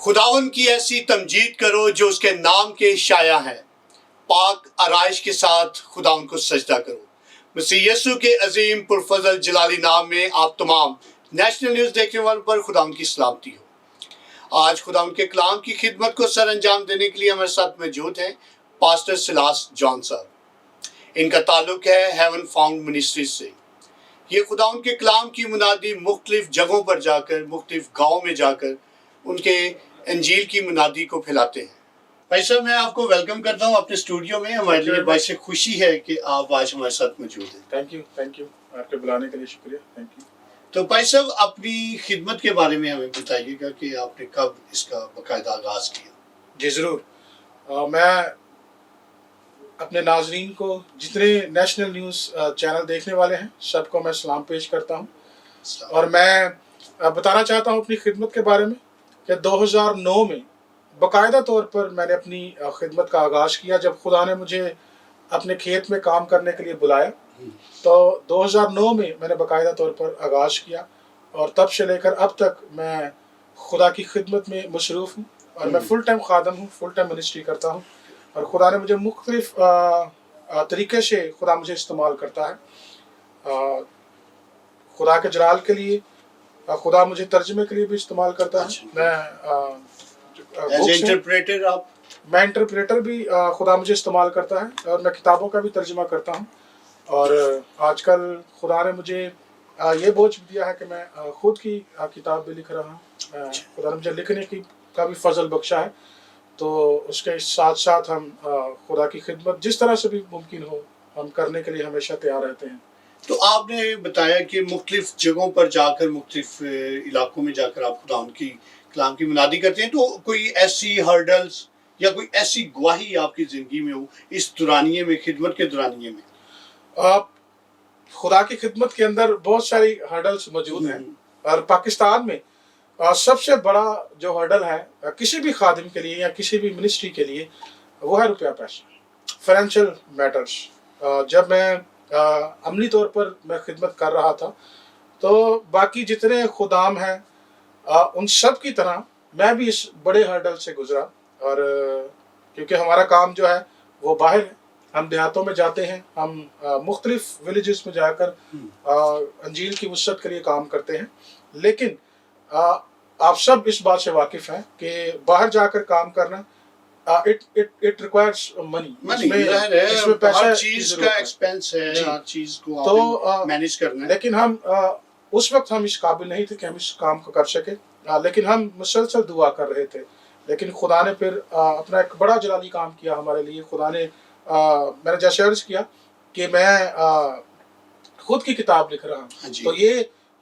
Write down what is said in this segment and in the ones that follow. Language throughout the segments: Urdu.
خداوند کی ایسی تمجید کرو جو اس کے نام کے شایع ہے، پاک آرائش کے ساتھ خداوند کو سجدہ کرو۔ مسیح یسوع کے عظیم پرفضل جلالی نام میں آپ تمام نیشنل نیوز دیکھنے والوں پر خداوند کی سلامتی ہو۔ آج خداوند کے کلام کی خدمت کو سر انجام دینے کے لیے ہمارے ساتھ موجود ہیں پاسٹر سلاس جان صاحب۔ ان کا تعلق ہے ہیون فاؤنڈ منسٹریز سے۔ یہ خداوند کے کلام کی منادی مختلف جگہوں پر جا کر، مختلف گاؤں میں جا کر ان کے انجیل کی منادی کو پھیلاتے ہیں۔ بھائی صاحب، میں آپ کو ویلکم کرتا ہوں اپنے اسٹوڈیو میں۔ ہمارے لیے باعث خوشی ہے کہ آپ آج ہمارے ساتھ موجود ہیں۔ تھینک یو آپ کے بلانے کے لیے شکریہ، تھینک یو۔ تو بھائی صاحب، اپنی خدمت کے بارے میں ہمیں بتائیے گا کہ آپ نے کب اس کا باقاعدہ آغاز کیا؟ جی ضرور۔ میں اپنے ناظرین کو، جتنے نیشنل نیوز چینل دیکھنے والے ہیں، سب کو میں سلام پیش کرتا ہوں، اور میں بتانا چاہتا ہوں اپنی خدمت کے بارے میں کہ 2009 میں باقاعدہ طور پر میں نے اپنی خدمت کا آغاز کیا۔ جب خدا نے مجھے اپنے کھیت میں کام کرنے کے لیے بلایا تو 2009 میں نے باقاعدہ طور پر آغاز کیا، اور تب سے لے کر اب تک میں خدا کی خدمت میں مصروف ہوں، اور میں فل ٹائم خادم ہوں، فل ٹائم منسٹری کرتا ہوں، اور خدا نے مجھے مختلف طریقے سے خدا مجھے استعمال کرتا ہے۔ خدا کے جلال کے لیے خدا مجھے ترجمے کے لیے بھی استعمال کرتا ہے۔ میں انٹرپریٹر بھی خدا مجھے استعمال کرتا ہے، اور میں کتابوں کا بھی ترجمہ کرتا ہوں، اور آج کل خدا نے مجھے یہ بوجھ دیا ہے کہ میں خود کی کتاب بھی لکھ رہا ہوں۔ خدا نے مجھے لکھنے کی کا بھی فضل بخشا ہے، تو اس کے ساتھ ساتھ ہم خدا کی خدمت جس طرح سے بھی ممکن ہو ہم کرنے کے لیے ہمیشہ تیار رہتے ہیں۔ تو آپ نے بتایا کہ مختلف جگہوں پر جا کر، مختلف علاقوں میں جا کر آپ خداوند کی کلام کی منادی کرتے ہیں، تو کوئی ایسی ہرڈلز یا کوئی ایسی گواہی آپ کی زندگی میں ہو اس دورانیے میں، خدمت کے دورانیے میں؟ خدا کی خدمت کے اندر بہت ساری ہرڈلز موجود ہیں، اور پاکستان میں سب سے بڑا جو ہرڈل ہے کسی بھی خادم کے لیے یا کسی بھی منسٹری کے لیے، وہ ہے روپیہ پیسہ، فائنینشیل میٹرز۔ جب میں عملی طور پر میں خدمت کر رہا تھا تو باقی جتنے خدام ہیں ان سب کی طرح میں بھی اس بڑے ہرڈل سے گزرا، اور کیونکہ ہمارا کام جو ہے وہ باہر ہے، ہم دیہاتوں میں جاتے ہیں، ہم مختلف ولیجز میں جا کر انجیل کی وسعت کے لیے کام کرتے ہیں، لیکن آپ سب اس بات سے واقف ہیں کہ باہر جا کر کام کرنا it requires money، اس میں پیسہ چیز کا ایکسپینس ہے، ہر چیز کو تو مینیج کرنا ہے۔ لیکن ہم اس وقت ہم اس قابل نہیں تھے کہ ہم اس کام کو کر سکے، لیکن ہم مسلسل دعا کر رہے تھے، لیکن خدا نے پھر اپنا ایک بڑا جلالی کام کیا ہمارے لیے۔ خدا نے میں نے جیسے عرض کیا کہ میں خود کی کتاب لکھ رہا ہوں، تو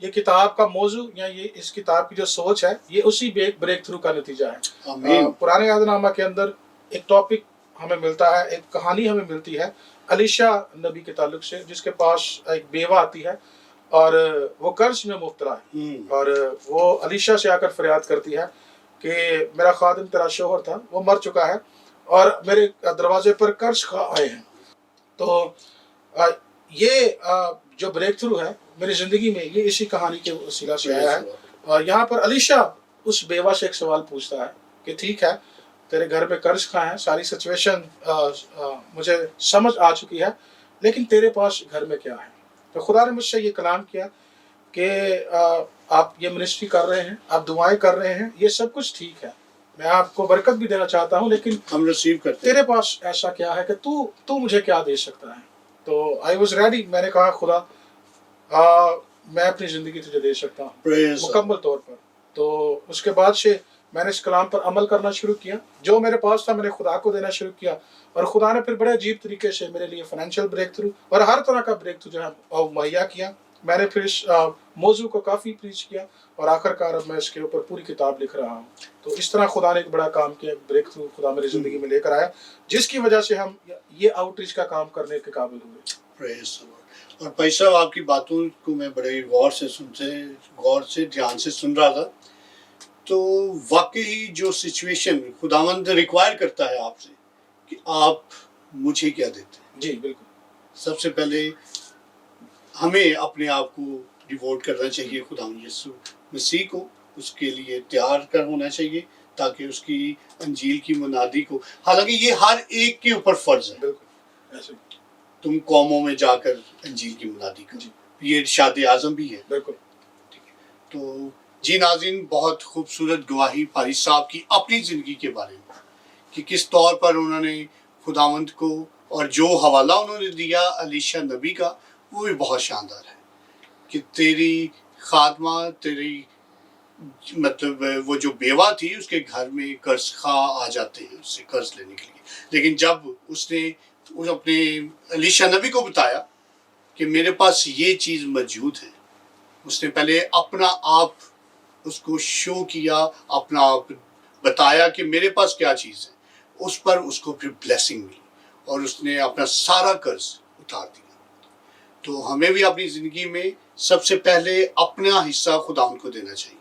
یہ کتاب کا موضوع یا یہ اس کتاب کی جو سوچ ہے، یہ اسی بریک تھرو کا نتیجہ ہے۔ پرانے عہد نامہ کے اندر ایک ٹاپک ہمیں ملتا ہے، ایک کہانی ہمیں ملتی ہے علیشا نبی کے تعلق سے، جس کے پاس ایک بیوہ آتی ہے اور وہ قرض میں مبتلا ہے، اور وہ علیشا سے آ کر فریاد کرتی ہے کہ میرا خادم تیرا شوہر تھا، وہ مر چکا ہے اور میرے دروازے پر قرض خواہ آئے ہیں۔ تو یہ جو بریک تھرو ہے میری زندگی میں، یہ اسی کہانی کے وسیلہ سے آیا ہے۔ اور یہاں پر علیشا اس بیوہ سے ایک سوال پوچھتا ہے کہ ٹھیک ہے، تیرے گھر پہ قرض کھا ہے، ساری سچویشن مجھے سمجھ آ چکی ہے، لیکن تیرے پاس گھر میں کیا ہے؟ تو خدا نے مجھ سے یہ کلام کیا کہ آپ یہ منسٹری کر رہے ہیں، آپ دعائیں کر رہے ہیں، یہ سب کچھ ٹھیک ہے، میں آپ کو برکت بھی دینا چاہتا ہوں، لیکن ہم ریسیو کرتے ہیں، تیرے پاس ایسا کیا ہے کہ تو مجھے کیا دے سکتا ہے؟ تو آئی واز ریڈی، میں نے کہا خدا میں اپنی زندگی تجھے دے سکتا ہوں مکمل طور پر۔ تو اس کے بعد سے میں نے اس کلام پر عمل کرنا شروع کیا، جو میرے پاس تھا میں نے خدا کو دینا شروع کیا، اور خدا نے پھر بڑے عجیب طریقے سے میرے لیے فائنینشیل بریک تھرو اور ہر طرح کا بریک تھرو جو ہے مہیا کیا۔ میں نے پھر اس موضوع کو کافی پریچ کیا، اور آخر کار اب میں اس کے اوپر پوری کتاب لکھ رہا ہوں۔ تو اس طرح خدا نے ایک بڑا کام کیا، بریک تھرو خدا میری زندگی میں لے کر آیا، جس کی وجہ سے ہم یہ آؤٹ ریچ کا کام کرنے کے قابل ہوئے۔ اور بھائی صاحب، آپ کی باتوں کو میں بڑے غور سے دھیان سے سن رہا تھا، تو واقعی جو سچویشن خداوند ریکوائر کرتا ہے آپ سے کہ آپ مجھے کیا دیتے ہیں۔ جی بالکل، سب سے پہلے ہمیں اپنے آپ کو ڈیووٹ کرنا چاہیے خداوند یسوع مسیح کو، اس کے لیے تیار کر ہونا چاہیے تاکہ اس کی انجیل کی منادی کو، حالانکہ یہ ہر ایک کے اوپر فرض ہے، بالکل ایسے تم قوموں میں جا کر انجیل کی منادی کرو، جی یہ ارشاد اعظم بھی ہے۔ بالکل تو جی ناظرین، بہت خوبصورت گواہی پاری صاحب کی اپنی زندگی کے بارے میں، کہ کس طور پر انہوں نے خداوند کو، اور جو حوالہ انہوں نے دیا علیشا نبی کا، وہ بھی بہت شاندار ہے، کہ تیری خادمہ، تیری مطلب وہ جو بیوہ تھی اس کے گھر میں قرض خواہ آ جاتے ہیں اس سے قرض لینے کے لیے، لیکن جب اس نے اپنے علیشا نبی کو بتایا کہ میرے پاس یہ چیز موجود ہے، اس نے پہلے اپنا آپ اس کو شو کیا، اپنا آپ بتایا کہ میرے پاس کیا چیز ہے، اس پر اس کو پھر بلیسنگ ملی اور اس نے اپنا سارا قرض اتار دیا۔ تو ہمیں بھی اپنی زندگی میں سب سے پہلے اپنا حصہ خداوند کو دینا چاہیے،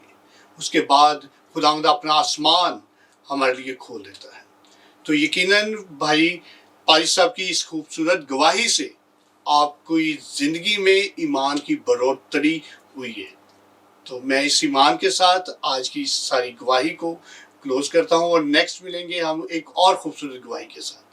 اس کے بعد خداوند اپنا آسمان ہمارے لیے کھول دیتا ہے۔ تو یقیناً بھائی پاری صاحب کی اس خوبصورت گواہی سے آپ کی زندگی میں ایمان کی بڑھوتری ہوئی ہے۔ تو میں اس ایمان کے ساتھ آج کی ساری گواہی کو کلوز کرتا ہوں، اور نیکسٹ ملیں گے ہم ایک اور خوبصورت گواہی کے ساتھ۔